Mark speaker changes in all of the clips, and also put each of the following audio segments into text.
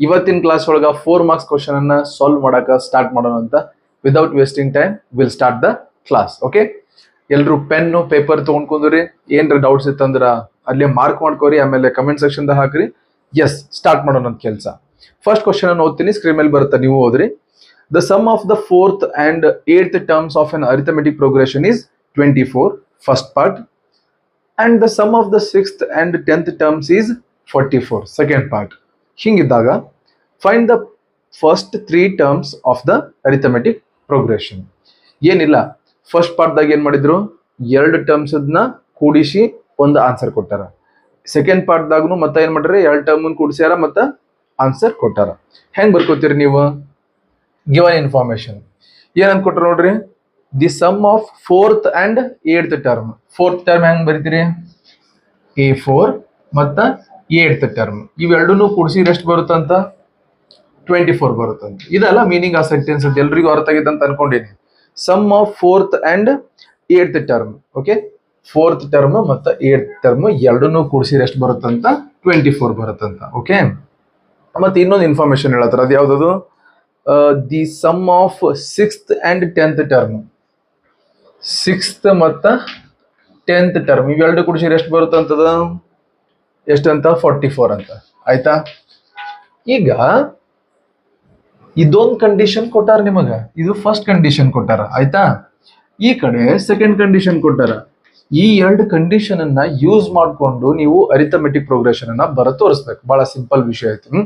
Speaker 1: ಇವತ್ತಿನ ಕ್ಲಾಸ್ ಒಳಗ 4 marks question ಅನ್ನ ಸಾಲ್ವ್ ಮಾಡಕ ಸ್ಟಾರ್ಟ್ ಮಾಡೋಣ ಅಂತ. Without wasting time will start the class. Okay, ಎಲ್ರು ಪೆನ್ ಪೇಪರ್ ತಗೊಂಡ್ಕೊಂಡ್ರಿ, ಏನ್ರ ಡೌಟ್ಸ್ ಇತ್ತಂದ್ರ ಅಲ್ಲೇ ಮಾರ್ಕ್ ಮಾಡ್ಕೋರಿ, ಆಮೇಲೆ ಕಮೆಂಟ್ ಸೆಕ್ಷನ್ ದಾಗ ಹಾಕ್ರಿ. ಎಸ್, ಸ್ಟಾರ್ಟ್ ಮಾಡೋಣ ಅಂತ ಕೆಲಸ. ಫಸ್ಟ್ ಕ್ವಶನ್ ಅನ್ನು ಓದ್ತೀನಿ, ಸ್ಕ್ರೀನ್ ಮೇಲೆ ಬರುತ್ತೆ, ನೀವು ಓದ್ರಿ. The sum of the 4th and 8th terms of an arithmetic progression is 24, first part, and the sum of the 6th and 10th terms is 44, second part. ಹಿಂಗಿದ್ದಾಗ find the first 3 terms of the arithmetic progression. ಏನಿಲ್ಲ, first part ದಾಗ ಏನ್ ಮಾಡಿದ್ರು, 2 terms ನ ಕೂಡಿಸಿ ಒಂದು answer ಕೊಟ್ಟಾರ. Second part ದಾಗನು ಮತ್ತೆ ಏನ್ ಮಾಡ್ರಿ, 2 ಟರ್ಮ್ ಕೂಡಿಸ್ಯಾರ ಮತ್ತೆ ಆನ್ಸರ್ ಕೊಟ್ಟಾರ. ಹೆಂಗ್ ಬರ್ಕೋತೀರಿ ನೀವು? ಗಿವನ್ ಇನ್ಫಾರ್ಮೇಶನ್ ಏನಂತ ಕೊಟ್ರ ನೋಡ್ರಿ, the sum of 4th and 8th term. 4th term ಹೆಂಗ್ ಬರೀತೀರಿ, A4 ಮತ್ತ 8th ಟರ್ಮ್ ಇವೆರಡನ್ನು ಕೂಡಿಸಿದ್ರೆ ಎಷ್ಟು ಬರುತ್ತಂತ? 24 ಬರುತ್ತಂತ. ಇದಲ್ಲ ಮೀನಿಂಗ್ ಆ ಸೆಂಟೆನ್ಸ್ ಅಂತ ಎಲ್ರಿಗೂ ಅರ್ಥ ಆಗಿದೆ ಅಂತ ಅನ್ಕೊಂಡೇನಿ. Sum of 4th and 8th term. Okay, 4th term ಮತ್ತು 8th ಟರ್ಮ್ ಎರಡನ್ನೂ ಕೂಡಿಸಿದ್ರೆ ಎಷ್ಟು ಬರುತ್ತಂತ? 24 ಬರುತ್ತಂತ. ಓಕೆ, ಮತ್ತೆ ಇನ್ನೊಂದು ಇನ್ಫಾರ್ಮೇಶನ್ ಹೇಳತ್ತಾರ, ಅದು ಯಾವ್ದದು? The sum of 6th and 10th term. 6th ಮತ್ತು 10th ಟರ್ಮ್ ಇವೆರಡು ಕೂಡಿಸಿದ್ರೆ ಎಷ್ಟು ಬರುತ್ತಂತದ? ಎಷ್ಟಂತ? 44 ಅಂತ. ಆಯ್ತಾ? ಈಗ ಇದೊಂದು ಕಂಡೀಷನ್ ಕೊಟ್ಟಾರ ನಿಮಗ, ಇದು ಫಸ್ಟ್ ಕಂಡೀಷನ್ ಕೊಟ್ಟಾರ. ಆಯ್ತಾ? ಈ ಕಡೆ ಸೆಕೆಂಡ್ ಕಂಡೀಷನ್ ಕೊಟ್ಟಾರ. ಈ 2 ಕಂಡೀಷನ್ ಅನ್ನ ಯೂಸ್ ಮಾಡ್ಕೊಂಡು ನೀವು ಅರಿಥಮೆಟಿಕ್ ಪ್ರೋಗ್ರೆಷನ್ ಅನ್ನ ಬರ ತೋರಿಸ್ಬೇಕು. ಬಹಳ ಸಿಂಪಲ್ ವಿಷಯ ಆಯ್ತು.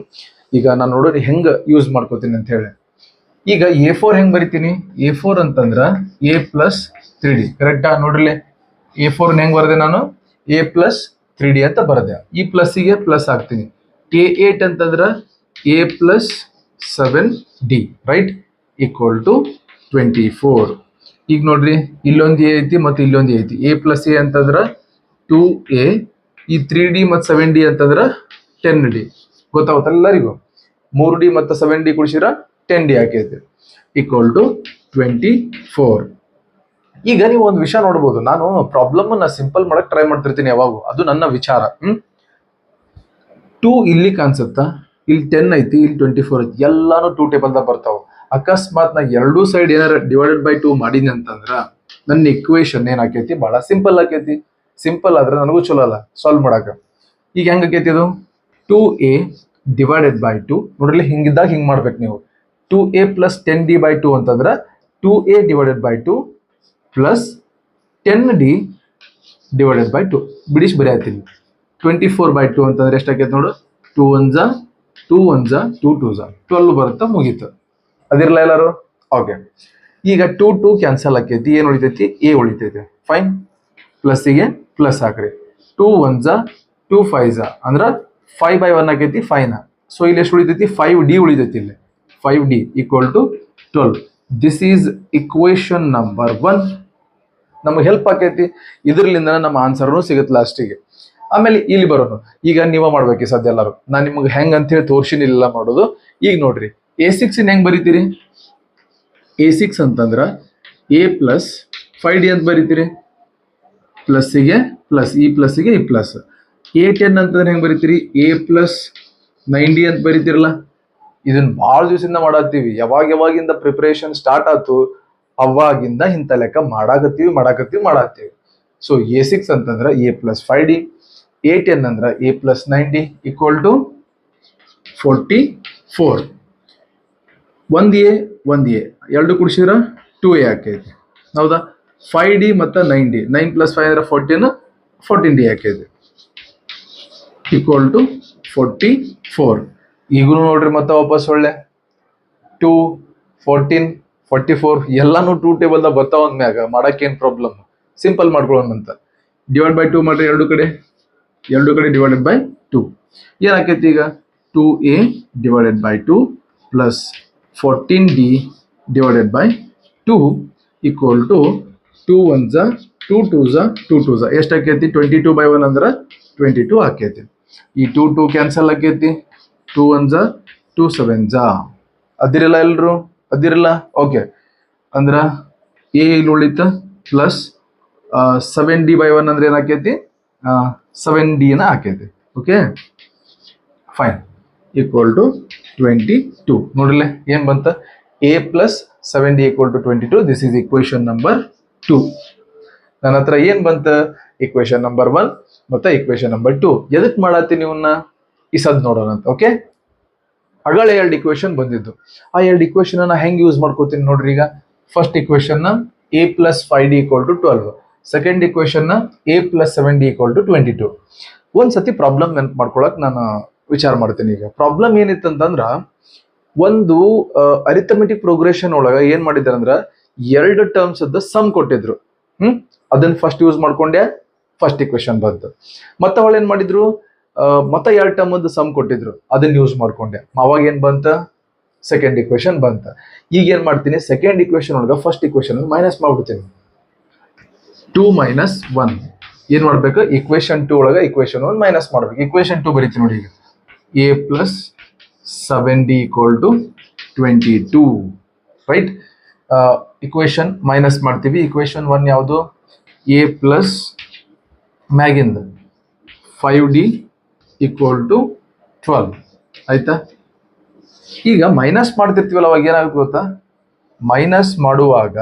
Speaker 1: ಈಗ ನಾನು ನೋಡೋರಿ ಹೆಂಗ ಯೂಸ್ ಮಾಡ್ಕೋತೀನಿ ಅಂತ ಹೇಳಿ. ಈಗ A4 ಹೆಂಗ್ ಬರಿತೀನಿ? A4 ಅಂತಂದ್ರ A plus 3D. ಕರೆಕ್ಟಾ? ನೋಡ್ರಿ, A4 ಹೆಂಗ್ ಬರದೆ ನಾನು? A plus 3D ಅಂತ ಬರದೆ. ಈ ಪ್ಲಸ್ಸಿಗೆ ಪ್ಲಸ್ ಹಾಕ್ತೀನಿ. A8 ಅಂತಂದ್ರ A plus 7D, right, equal to 24. ಈಗ ನೋಡ್ರಿ, ಇಲ್ಲೊಂದು ಎ ಐತಿ ಮತ್ತೆ ಇಲ್ಲೊಂದು ಐತಿ. A plus A ಅಂತಂದ್ರ 2A, ಈ 3D ಮತ್ತು 7D ಅಂತಂದ್ರ 10D. ಗೊತ್ತಾಗುತ್ತೆ ಎಲ್ಲರಿಗೂ? 3D ಮತ್ತು 7D ಕುಡಿಸಿರ 10D ಹಾಕೈತಿ, ಈಕ್ವಲ್ ಟು 24. ಈಗ ನೀವು ಒಂದು ವಿಷಯ ನೋಡ್ಬೋದು, ನಾನು ಪ್ರಾಬ್ಲಮ್ ನ ಸಿಂಪಲ್ ಮಾಡಕ್ ಟ್ರೈ ಮಾಡ್ತಿರ್ತೀನಿ ಯಾವಾಗ, ಅದು ನನ್ನ ವಿಚಾರ. 2 ಇಲ್ಲಿ ಕಾಣಿಸುತ್ತಾ, ಇಲ್ಲಿ 10 ಐತಿ, ಇಲ್ಲಿ 24 ಐತಿ, ಎಲ್ಲಾನು 2 ಟೇಬಲ್ ದಾಗ ಬರ್ತಾವ. ಅಕಸ್ಮಾತ್ ನಾ ಎರಡೂ ಸೈಡ್ ಏನಾರ ಡಿವೈಡೆಡ್ ಬೈ 2 ಮಾಡೀನಿ ಅಂತಂದ್ರ ನನ್ನ ಇಕ್ವೇಶನ್ ಏನ್ ಆಕೈತಿ? ಬಹಳ ಸಿಂಪಲ್ ಆಕೈತಿ. ಸಿಂಪಲ್ ಆದ್ರೆ ನನಗೂ ಚಲೋ ಅಲ್ಲ ಸಾಲ್ವ್ ಮಾಡಾಕ. ಈಗ ಹೆಂಗ್ ಆಕೈತಿ ಇದು? 2A divided by 2. ನೋಡ್ರಿ, ಹಿಂಗಿದ್ದಾಗ ಹಿಂಗ್ ಮಾಡ್ಬೇಕು ನೀವು. 2A plus 10D by 2 ಅಂತಂದ್ರ 2A divided by 2 plus 10D divided by 2 ಬಿಡಿಸಿ ಬರೆಯತ್ತೀನಿ. 24 by 2 ಅಂತಂದ್ರೆ ಎಷ್ಟಾಕೈತಿ ನೋಡು? 2 1s 2 1s 2 2s 12 ಬರುತ್ತಾ, ಮುಗೀತು. ಅದಿರಲ್ಲ ಎಲ್ಲಾರು? ಓಕೆ, ಈಗ 2 2 ಕ್ಯಾನ್ಸಲ್ ಆಕೈತಿ, ಏನ್ ಉಳಿತೈತಿ? A ಉಳಿತೈತಿ. ಫೈನ್, ಪ್ಲಸ್ಸಿಗೆ ಪ್ಲಸ್ ಹಾಕ್ರಿ. 2 1s 2 5s ಅಂದ್ರ 5 by 1 ಆಕೈತಿ, 5ನ. ಸೊ ಇಲ್ಲಿ ಎಷ್ಟು ಉಳಿತೈತಿ? 5D ಉಳಿತೈತಿ. ಇಲ್ಲಿ 5D equal to 12. This is equation number 1. ನಮಗೆ ಹೆಲ್ಪ್ ಆಕೈತಿ. ಇದರ್ಲಿಂದ ನಮ್ಮ ಆನ್ಸರ್ನು ಸಿಗುತ್ತೆ ಲಾಸ್ಟಿಗೆ. ಆಮೇಲೆ ಇಲ್ಲಿ ಬರೋನು, ಈಗ ನೀವ ಮಾಡ್ಬೇಕು ಸದ್ಯ ಎಲ್ಲರೂ. ನಾನು ನಿಮ್ಗೆ ಹೆಂಗ್ ಅಂತ ಹೇಳಿ ತೋರ್ಸಿನಿಲ್ಲ ಮಾಡೋದು. ಈಗ ನೋಡ್ರಿ, A6 ಹೆಂಗ್ ಬರೀತೀರಿ? A6 ಅಂತಂದ್ರ A plus 5D ಅಂತ ಬರೀತೀರಿ, ಪ್ಲಸ್ಸಿಗೆ ಪ್ಲಸ್, ಈ ಪ್ಲಸ್ಸಿಗೆ ಈ ಪ್ಲಸ್. A10 ಅಂತಂದ್ರೆ ಹೆಂಗ್ ಬರೀತೀರಿ? A plus 9D ಅಂತ ಬರೀತಿರಲ್ಲ. ಇದನ್ನ ಬಹಳ ದಿವಸದಿಂದ ಮಾಡಾಕ್ತಿವಿ. ಯಾವಾಗಿಂದ ಪ್ರಿಪರೇಷನ್ ಸ್ಟಾರ್ಟ್ ಆಯ್ತು ಅವಾಗಿಂದ ಇಂಥ ಲೆಕ್ಕ ಮಾಡಾಕತ್ತೀವಿ. ಸೊ A6 ಅಂತಂದ್ರ A plus 5D, A10 ಅಂದ್ರ A plus 9D equal to 44. 1A 1A ಎರಡು ಕೂಡಿಸಿದ್ರ 2A ಆಕೈತಿ. ಹೌದಾ? 5D ಮತ್ತು 9D, 9 plus 5 ಅಂದ್ರೆ 14, 14D ಆಕೈತಿ, ಈಕ್ವಲ್ ಟು 44. ಈಗೂ ನೋಡ್ರಿ ಮತ್ತೆ ವಾಪಸ್ ಒಳ್ಳೆ 2 14 44 ಎಲ್ಲಾನು 2 ಟೇಬಲ್ ದಾಗ ಬರ್ತಾವ ಅಂದ್ಮ್ಯಾಗ ಮಾಡಕ್ಕೇನು ಪ್ರಾಬ್ಲಮ್? ಸಿಂಪಲ್ ಮಾಡ್ಕೊಳ್ಳೋಣ ಅಂತ. ಡಿವೈಡ್ ಬೈ 2 ಮಾಡ್ರಿ, ಎರಡು ಕಡೆ ಡಿವೈಡೆಡ್ ಬೈ 2. ಏನಾಕೈತಿ ಈಗ? 2A divided by 2 plus 14D divided by 2 equal to 2 1s 2 2s 2 2s ಎಷ್ಟಾಕೈತಿ? 22 by 1 ಅಂದ್ರೆ 22 ಆಕೈತಿ. ಈ 2 2 ಕ್ಯಾನ್ಸಲ್ ಆಕೈತಿ. 2 1s 2 7s ಅದಿರಲ್ಲ ಎಲ್ರು? ಅದಿರಲ್ಲ? ಓಕೆ, ಅಂದ್ರ A ಇಲ್ಲಿ ಉಳಿತ ಪ್ಲಸ್ 7D by 1 ಅಂದ್ರೆ ಏನಾಕೈತಿ? 7D ನ ಆಕೈತಿ. ಓಕೆ, ಫೈನ್, ಈಕ್ವಲ್ ಟು 22 ನೋಡ್ರಲ್ಲ ಏನ್ ಬಂತ a plus 7d equal to 22. This is equation number 2. ನನ್ನ ಹತ್ರ ಏನ್ ಬಂತ ಇಕ್ವೇಶನ್ ನಂಬರ್ 1 ಮತ್ತೆ ಇಕ್ವೇಶನ್ ನಂಬರ್ 2. ಎದಕ್ ಮಾಡತ್ತೀನಿ ಇವನ್ನ ಈ ಸದ್ ನೋಡೋಣ ಅಂತ. ಓಕೆ, ಅಗಳೇ ಎರಡು ಇಕ್ವೇಶನ್ ಬಂದಿದ್ದು. ಆ ಎರಡು ಇಕ್ವೇಶನ್ ನಾ ಹೆಂಗ್ ಯೂಸ್ ಮಾಡ್ಕೋತೀನಿ ನೋಡ್ರಿ. ಈಗ ಫಸ್ಟ್ ಇಕ್ವೇಶನ್ ನ a plus 5d equal to 12. Second equation ನ a plus 7d equal to 22. ಒಂದ್ಸತಿ ಪ್ರಾಬ್ಲಮ್ ನೆನಪು ಮಾಡ್ಕೊಳಕ್ ನಾನು ವಿಚಾರ ಮಾಡ್ತೀನಿ. ಈಗ ಪ್ರಾಬ್ಲಮ್ ಏನಿತ್ತಂತಂದ್ರ ಒಂದು ಅರಿಥಮೆಟಿಕ್ ಪ್ರೋಗ್ರೆಷನ್ ಒಳಗ ಏನ್ ಮಾಡಿದಾರೆ ಅಂದ್ರ ಎರಡು ಟರ್ಮ್ಸ್ ಅದ ಸಮ್ ಕೊಟ್ಟಿದ್ರು. ಅದನ್ನ ಫಸ್ಟ್ ಯೂಸ್ ಮಾಡ್ಕೊಂಡೆ ಫಸ್ಟ್ ಇಕ್ವೇಶನ್ ಬಂತು. ಮತ್ತೆ ಅವಳು ಏನ್ ಮಾಡಿದ್ರು ಮತ್ತೆ ಎರಡು ಟರ್ಮ್ ಅದ ಸಮ್ ಕೊಟ್ಟಿದ್ರು, ಅದನ್ನ ಯೂಸ್ ಮಾಡ್ಕೊಂಡೆ. ಅವಾಗ ಏನ್ ಬಂತ ಸೆಕೆಂಡ್ ಇಕ್ವೇಶನ್ ಬಂತ. ಈಗ ಏನ್ ಮಾಡ್ತೀನಿ ಸೆಕೆಂಡ್ ಇಕ್ವೇಶನ್ ಒಳಗ ಫಸ್ಟ್ ಇಕ್ವೇಶನ್ ಮೈನಸ್ ಮಾಡ್ಬಿಡ್ತೀನಿ. 2 minus 1 ಏನ್ ಮಾಡ್ಬೇಕು ಇಕ್ವೇಶನ್ 2 ಒಳಗ ಇಕ್ವೇಶನ್ 1 ಮೈನಸ್ ಮಾಡ್ಬೇಕು. ಇಕ್ವೇಶನ್ 2 ಬರೀತೀನಿ ನೋಡಿ. ಈಗ a plus 7d equal to 22 right. Equation minus ಮಾಡ್ತೀವಿ. ಇಕ್ವೇಶನ್ 1 ಯಾವುದು a plus ಮ್ಯಾಗಿಂದ 5d equal to 12 ಆಯ್ತಾ. ಈಗ ಮೈನಸ್ ಮಾಡ್ತಿರ್ತೀವಲ್ಲ ಅವಾಗ ಏನಾಗುತ್ತೆ ಗೊತ್ತಾ, ಮೈನಸ್ ಮಾಡುವಾಗ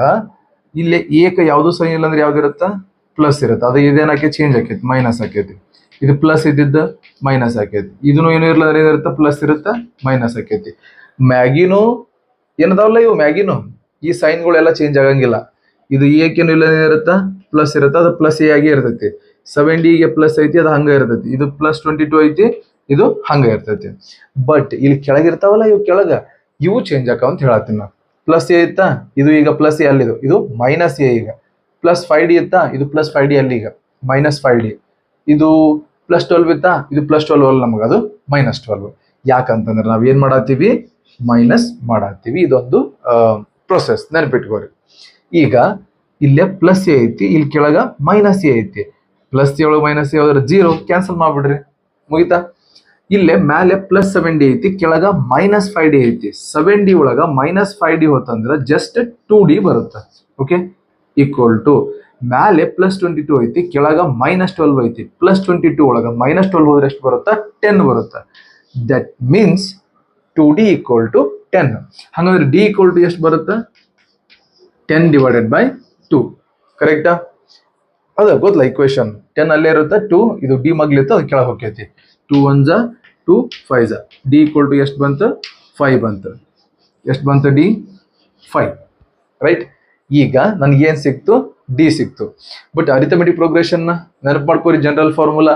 Speaker 1: ಇಲ್ಲಿ ಏಕ ಯಾವ್ದು ಸೈನ್ ಇಲ್ಲ ಅಂದ್ರೆ ಯಾವ್ದಿರುತ್ತ ಪ್ಲಸ್ ಇರುತ್ತೆ. ಅದು ಇದೇನಾಕೈತಿ ಚೇಂಜ್ ಆಕೈತಿ ಮೈನಸ್ ಆಕೈತಿ. ಇದು ಪ್ಲಸ್ ಇದ್ದಿದ್ದ ಮೈನಸ್ ಆಕೈತಿ. ಇದನ್ನು ಏನು ಇರಲ್ಲ ಅಂದ್ರೆ ಏನಿರುತ್ತೆ ಪ್ಲಸ್ ಇರುತ್ತೆ ಮೈನಸ್ ಆಕೈತಿ. ಮ್ಯಾಗಿನೂ ಏನದಾವಲ್ಲ ಇವು ಮ್ಯಾಗಿನೂ ಈ ಸೈನ್ಗಳೆಲ್ಲ ಚೇಂಜ್ ಆಗಂಗಿಲ್ಲ. ಇದು ಏಕೇನು ಇಲ್ಲ ಏನಿರುತ್ತ ಪ್ಲಸ್ ಇರುತ್ತೆ, ಅದು ಪ್ಲಸ್ ಎ ಆಗಿ ಇರ್ತೈತಿ. 7d ಪ್ಲಸ್ ಐತಿ ಅದು ಹಂಗ ಇರ್ತೈತಿ. ಇದು ಪ್ಲಸ್ 22 ಐತಿ, ಇದು ಹಂಗ ಇರ್ತೈತಿ. ಬಟ್ ಇಲ್ಲಿ ಕೆಳಗಿರ್ತಾವಲ್ಲ ಇವು ಕೆಳಗ ಇವು ಚೇಂಜ್ ಆಕಾವ ಅಂತ ಹೇಳತ್ತೀನಿ ನಾನು. ಪ್ಲಸ್ ಎ ಇತ್ತಾ, ಇದು ಈಗ ಪ್ಲಸ್ ಎ ಅಲ್ಲಿದು, ಇದು ಮೈನಸ್ ಎ. ಈಗ ಪ್ಲಸ್ 5d ಇತ್ತಾ, ಇದು ಪ್ಲಸ್ 5d ಅಲ್ಲಿ ಈಗ ಮೈನಸ್ 5d. ಇದು ಪ್ಲಸ್ 12 ಇತ್ತಾ, ಇದು ಪ್ಲಸ್ 12 ಅಲ್ಲ ನಮಗೆ, ಅದು ಮೈನಸ್ 12. ಯಾಕಂತಂದ್ರೆ ನಾವ್ ಏನ್ ಮಾಡತ್ತೀವಿ ಮೈನಸ್ ಮಾಡತ್ತೀವಿ. ಇದೊಂದು ಪ್ರೊಸೆಸ್ ನೆನಪಿಟ್ಕೋರಿ. ಈಗ ಇಲ್ಲೇ ಪ್ಲಸ್ ಎ ಐತಿ, ಇಲ್ಲಿ ಕೆಳಗ ಮೈನಸ್ ಎ ಐತಿ. ಪ್ಲಸ್ ಎ ಒಳಗೆ ಮೈನಸ್ ಎ ಹೋದ್ರೆ 0 ಕ್ಯಾನ್ಸಲ್ ಮಾಡ್ಬಿಡ್ರಿ, ಮುಗಿತಾ. ಇಲ್ಲೇ ಮ್ಯಾಲೆ ಪ್ಲಸ್ 7d ಐತಿ, ಕೆಳಗ ಮೈನಸ್ 5d ಐತಿ. 7d ಒಳಗ ಮೈನಸ್ 5d ಹೋತಂದ್ರ ಜಸ್ಟ್ 2d ಬರುತ್ತೆ. ಓಕೆ, ಈಕ್ವಲ್ ಟು ಮ್ಯಾಲೆ ಪ್ಲಸ್ 22 ಐತಿ, ಕೆಳಗ ಮೈನಸ್ 12 ಐತಿ. ಪ್ಲಸ್ 22 ಒಳಗ ಮೈನಸ್ 12 ಹೋದ್ರೆ ಎಷ್ಟು ಬರುತ್ತಾ 10 ಬರುತ್ತೆ. That means 2d equal to 10. ಹಂಗಂದ್ರೆ d ಈಕ್ವಲ್ ಟು ಎಷ್ಟು ಬರುತ್ತೆ 10 ಡಿವೈಡೆಡ್ ಬೈ 2. ಕರೆಕ್ಟಾ? ಅದ ಗೊತ್ತಲ್ಲ ಇಕ್ವೇಶನ್ 10 ಅಲ್ಲೇ ಇರುತ್ತೆ, 2 ಇದು ಡಿ ಮಗ್ಲಿತ್ತು ಅದು ಕೆಳಗೆ ಹೋಗ್ತೈತಿ. 2 1 2 5 ಡಿ ಈಕ್ವಲ್ ಟು ಎಷ್ಟು ಬಂತು 5 ಬಂತು. ಎಷ್ಟು ಬಂತು ಡಿ 5 ರೈಟ್. ಈಗ ನನ್ಗೆ ಏನ್ ಸಿಕ್ತು ಡಿ ಸಿಕ್ತು. ಬಟ್ ಅರಿಥಮೆಟಿಕ್ ಪ್ರೋಗ್ರೆಷನ್ ನೆನಪು ಮಾಡ್ಕೋರಿ. General formula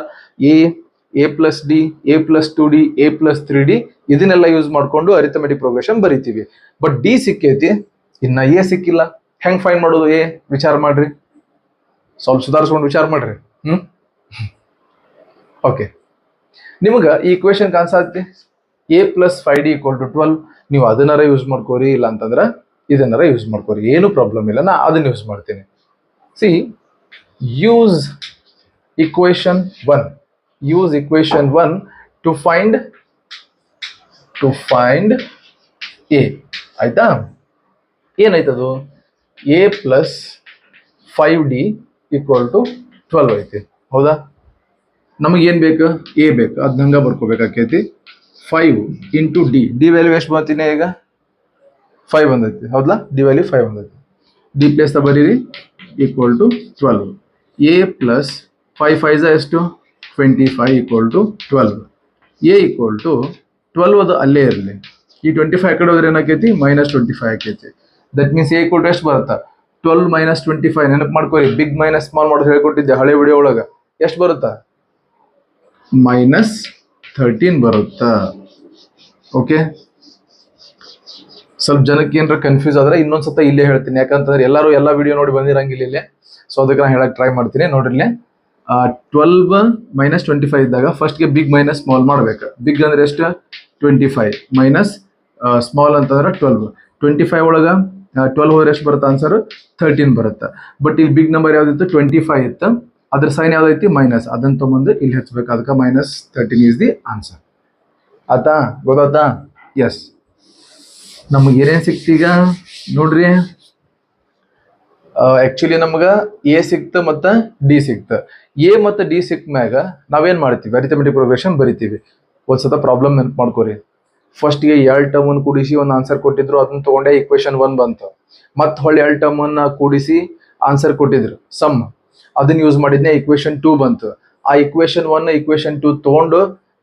Speaker 1: A plus D, A plus 2d, A plus 3d ಇದನ್ನೆಲ್ಲ ಯೂಸ್ ಮಾಡ್ಕೊಂಡು ಅರಿಥಮೆಟಿಕ್ ಪ್ರೋಗ್ರೆಷನ್ ಬರಿತೀವಿ. ಬಟ್ ಡಿ ಸಿಕ್ಕೈತಿ, ಇನ್ನ ಎ ಸಿಕ್ಕಿಲ್ಲ. ಹೆಂಗ್ ಫೈಂಡ್ ಮಾಡೋದು ಎ ವಿಚಾರ ಮಾಡ್ರಿ, ಸ್ವಲ್ಪ ಸುಧಾರಿಸ್ಕೊಂಡು ವಿಚಾರ ಮಾಡ್ರಿ. ಓಕೆ, ನಿಮ್ಗೆ ಈ ಇಕ್ವೇಶನ್ ಕಾಣಿಸತ್ತೆ A plus 5d equal to 12. ನೀವು ಅದನ್ನಾರ ಯೂಸ್ ಮಾಡ್ಕೋರಿ, ಇಲ್ಲ ಅಂತಂದ್ರೆ ಇದನ್ನಾರ ಯೂಸ್ ಮಾಡ್ಕೋರಿ, ಏನು ಪ್ರಾಬ್ಲಮ್ ಇಲ್ಲ. ನಾ ಅದನ್ನ ಯೂಸ್ ಮಾಡ್ತೀನಿ. See use equation 1. Use equation 1 to find A. ಆಯ್ತಾ? ಏನಾಯ್ತದು A plus 5d equal to 12 ಐತಿ. ಹೌದಾ? ನಮಗೇನು ಬೇಕು ಎ ಬೇಕು, ಅದ್ ಹಂಗ ಬರ್ಕೋಬೇಕಾಕೈತಿ. 5 ಇಂಟು ಡಿ, ಡಿ ವ್ಯಾಲ್ಯೂ ಎಷ್ಟು ಬರ್ತೀನಿ ಈಗ 5 ಬಂದೈತಿ. ಹೌದಾ? ಡಿ ವ್ಯಾಲ್ಯೂ 5 ಬಂದೈತಿ. ಡಿ ಪ್ಲಸ್ ಬರೀರಿ ಈಕ್ವಲ್ ಟು 12. ಎ ಪ್ಲಸ್ 5 5 ಎಷ್ಟು 25 equal to 12. A equal to 12 ಅದು ಅಲ್ಲೇ ಇರಲಿ. ಈ 25 ಕಡೆ ಹೋದ್ರೆ ಏನಾಕೈತಿ ಮೈನಸ್ 25 ಆಕೈತಿ. That means A equal to ಎಷ್ಟು ಬರುತ್ತಾ 12 ಮೈನಸ್ 25. ನೆನಪು ಮಾಡ್ಕೋರಿ, ಬಿಗ್ ಮೈನಸ್ ಸ್ಮಾಲ್ ಮಾಡೋದು ಹೇಳ್ಕೊಟ್ಟಿದ್ದೆ ಹಳೆ ವಿಡಿಯೋ ಒಳಗ. ಎಷ್ಟು ಬರುತ್ತಾ ಮೈನಸ್ 13 ಬರುತ್ತಾ. ಓಕೆ, ಸ್ವಲ್ಪ ಜನಕ್ಕೆ ಏನಾರ ಕನ್ಫ್ಯೂಸ್ ಆದ್ರೆ ಇನ್ನೊಂದ್ಸತ ಇಲ್ಲೇ ಹೇಳ್ತೀನಿ. ಯಾಕಂತಂದ್ರೆ ಎಲ್ಲರೂ ಎಲ್ಲ ವಿಡಿಯೋ ನೋಡಿ ಬಂದಿರಂಗಿಲ್ಲ ಇಲ್ಲೇ. ಸೊ ಅದಕ್ಕೆ ನಾನು ಹೇಳಕ್ ಟ್ರೈ ಮಾಡ್ತೀನಿ. ನೋಡ್ರಿ, 12 ಮೈನಸ್ 25 ಇದ್ದಾಗ ಫಸ್ಟ್ಗೆ ಬಿಗ್ ಮೈನಸ್ ಸ್ಮಾಲ್ ಮಾಡ್ಬೇಕು. ಬಿಗ್ ಅಂದ್ರೆ ಎಷ್ಟು 25 ಮೈನಸ್ ಸ್ಮಾಲ್ ಅಂತಂದ್ರೆ 12. 25 ಒಳಗ 12 ಹೋದ್ರೆ ಎಷ್ಟು ಬರುತ್ತೆ ಆನ್ಸರ್ 13 ಬರುತ್ತೆ. ಬಟ್ ಇಲ್ಲಿ ಬಿಗ್ ನಂಬರ್ ಯಾವ್ದಿತ್ತು 25 ಇತ್ತು, ಅದ್ರ ಸೈನ್ ಯಾವ್ದೈತಿ ಮೈನಸ್. ಅದನ್ನ ತಗೊಂಡು ಇಲ್ಲಿ ಹಚ್ಬೇಕು, ಅದಕ್ಕೆ ಮೈನಸ್ 13 ಈಸ್ ದಿ ಆನ್ಸರ್. ಆತಾ? ಗೊತ್ತಾತಾ? ಎಸ್. ನಮಗೆ ಏನೇನು ಸಿಕ್ತೀಗ ನೋಡ್ರಿ. ಆಕ್ಚುಲಿ ನಮ್ಗೆ ಎ ಸಿಕ್ತ ಮತ್ತು ಡಿ ಸಿಕ್ತ. ಎ ಮತ್ತು ಡಿ ಸಿಕ್ಕ ಮ್ಯಾಗ ನಾವೇನ್ ಮಾಡ್ತೀವಿ ಅರಿಥಮೆಟಿಕ್ ಪ್ರೋಗ್ರೆಷನ್ ಬರಿತೀವಿ. ಒಂದ್ಸತ ಪ್ರಾಬ್ಲಮ್ ನೆನಪು ಮಾಡ್ಕೋರಿ. ಫಸ್ಟ್ಗೆ 2 ಟರ್ಮ್ ಕೂಡಿಸಿ ಒಂದು ಆನ್ಸರ್ ಕೊಟ್ಟಿದ್ರು, ಅದನ್ನ ತಗೊಂಡೆ ಇಕ್ವೇಶನ್ 1 ಬಂತು. ಮತ್ತೆ ಹೊಳ್ಳಿ 2 ಟರ್ಮ್ ಕೂಡಿಸಿ ಆನ್ಸರ್ ಕೊಟ್ಟಿದ್ರು ಸಮ್, ಅದನ್ನ ಯೂಸ್ ಮಾಡಿದ್ನೆ ಇಕ್ವೇಶನ್ 2 ಬಂತು. ಆ ಇಕ್ವೇಶನ್ 1 ಇಕ್ವೇಶನ್ 2 ತಗೊಂಡು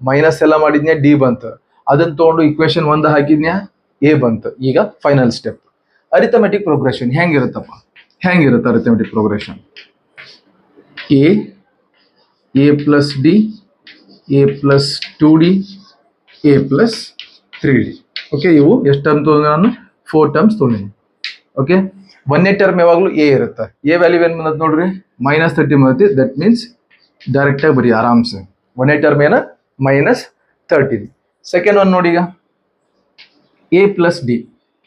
Speaker 1: ಮೈನಸ್ ಎಲ್ಲ ಮಾಡಿದ್ನೆ ಡಿ ಬಂತು. ಅದನ್ನ ತಗೊಂಡು ಇಕ್ವೇಶನ್ 1 ಹಾಕಿದ್ನೆ ಎ ಬಂತು. ಈಗ ಫೈನಲ್ ಸ್ಟೆಪ್ ಅರಿಥಮೆಟಿಕ್ ಪ್ರೋಗ್ರೆಷನ್ ಹೆಂಗಿರುತ್ತಪ್ಪ, ಹೆಂಗಿರುತ್ತೆ arithmetic progression? A plus D, A plus 2d, A plus 3d. Okay, ಇವು ಎಷ್ಟು ಟರ್ಮ್ ತೊಗೊಂಡು ನಾನು 4 ಟರ್ಮ್ಸ್ ತೊಗೊಂಡಿನಿ. ಓಕೆ, 1ನೇ ಟರ್ಮ್ ಯಾವಾಗಲೂ ಎ ಇರುತ್ತೆ. ಎ ವ್ಯಾಲ್ಯೂ ಏನು ಬಂದತ್ ನೋಡ್ರಿ, -30 ಬಂದೈತಿ. ದಟ್ ಮೀನ್ಸ್ ಡೈರೆಕ್ಟಾಗಿ ಬರೀ ಆರಾಮ್ಸೆ 1ನೇ ಟರ್ಮ್ ಏನ -30. ಸೆಕೆಂಡ್ ಒನ್ ನೋಡಿ, ಈಗ ಎ ಪ್ಲಸ್ ಡಿ.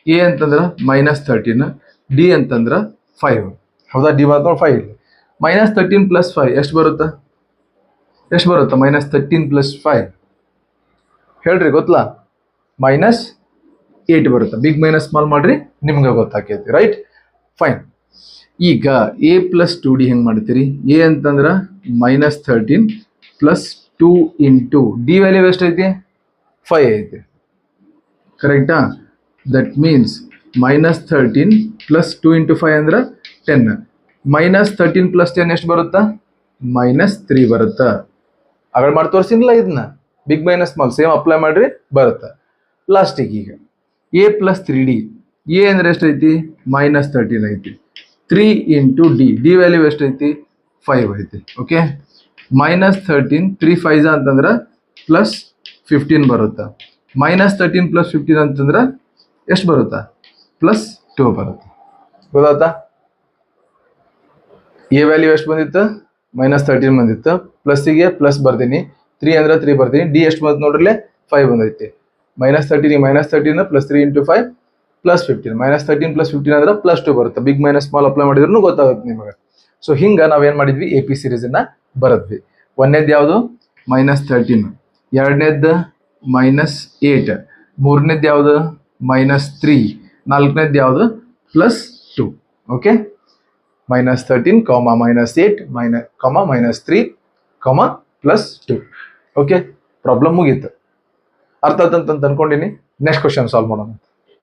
Speaker 1: ಎ ಅಂತಂದ್ರೆ -13, ಡಿ ಅಂತಂದ್ರೆ 5. ಹೌದಾ, ಡಿ ಮಾತ್ರ 5. -13 + 5 ಎಷ್ಟು ಬರುತ್ತೆ? -13 + 5 ಹೇಳ್ರಿ, ಗೊತ್ತಲ್ಲ? -8 ಬರುತ್ತೆ. ಬಿಗ್ ಮೈನಸ್ ಸ್ಮಾಲ್ ಮಾಡ್ರಿ, ನಿಮ್ಗೆ ಗೊತ್ತಾಕೈತಿ. Right, fine. ಈಗ ಎ ಪ್ಲಸ್ 2d ಹೆಂಗೆ ಮಾಡ್ತೀರಿ? ಎ ಅಂತಂದ್ರೆ -13 + 2 × ಡಿ ವ್ಯಾಲ್ಯೂ ಎಷ್ಟೈತಿ? 5 ಐತಿ. ಕರೆಕ್ಟಾ? ದಟ್ ಮೀನ್ಸ್ -13 + 2 × 5 ಅಂದ್ರೆ 10. -13 + 10 ಎಷ್ಟು ಬರುತ್ತಾ? -3 ಬರುತ್ತಾ? ಆಗ ಮಾಡಿ ತೋರಿಸಿಲ್ಲ ಇದನ್ನ. Big minus small same apply ಮಾಡ್ರಿ, ಬರುತ್ತೆ. ಲಾಸ್ಟಿಗೆ ಈಗ ಎ ಪ್ಲಸ್ 3d. ಎ ಅಂದ್ರೆ ಎಷ್ಟೈತಿ? -13 ಐತಿ. 3 × ಡಿ, ಡಿ ವ್ಯಾಲ್ಯೂ ಎಷ್ಟೈತಿ? 5 ಐತಿ. ಓಕೆ, -13 3 5 ಅಂತಂದ್ರೆ +15 ಬರುತ್ತಾ. -13 + 15 ಅಂತಂದ್ರೆ ಎಷ್ಟು ಬರುತ್ತಾ? +2 ಬರುತ್ತೆ. ಗೊತ್ತಾಯ್ತಾ? ಎ ವ್ಯಾಲ್ಯೂ ಎಷ್ಟು ಬಂದಿತ್ತು? -13 ಬಂದಿತ್ತು. ಪ್ಲಸ್ಸಿಗೆ ಪ್ಲಸ್ ಬರ್ತೀನಿ, 3 ಅಂದ್ರೆ 3 ಬರ್ತೀನಿ. ಡಿ ಎಷ್ಟು ಬಂತು ನೋಡ್ರಲ್ಲೇ? 5 ಬಂದೈತಿ. -13 -13 + 3 × 5 +15. -13 + 15 ಅಂದ್ರೆ +2 ಬರುತ್ತೆ. ಬಿಗ್ ಮೈನಸ್ ಸ್ಮಾಲ್ ಅಪ್ಲೈ ಮಾಡಿದ್ರು ಗೊತ್ತಾಗುತ್ತೆ ನಿಮಗೆ. ಸೊ ಹಿಂಗೆ ನಾವೇನು ಮಾಡಿದ್ವಿ, ಎ ಪಿ ಸೀರೀಸನ್ನ ಬರೆದ್ವಿ. 1ನೇದು ಯಾವುದು? -13. 2ನೇದು -8. 3ನೇದು ಯಾವುದು? -3. 4ನೇದು ಯಾವುದು? +2. ಓಕೆ, -13, -8, -3, +2. ಓಕೆ, ಪ್ರಾಬ್ಲಮ್ ಮುಗೀತು. ಅರ್ಥ ಆಯ್ತು ಅಂತ ಅನ್ಕೊಂಡಿನಿ. ನೆಕ್ಸ್ಟ್ ಕ್ವಶನ್ ಸಾಲ್ವ್ ಮಾಡೋಣ.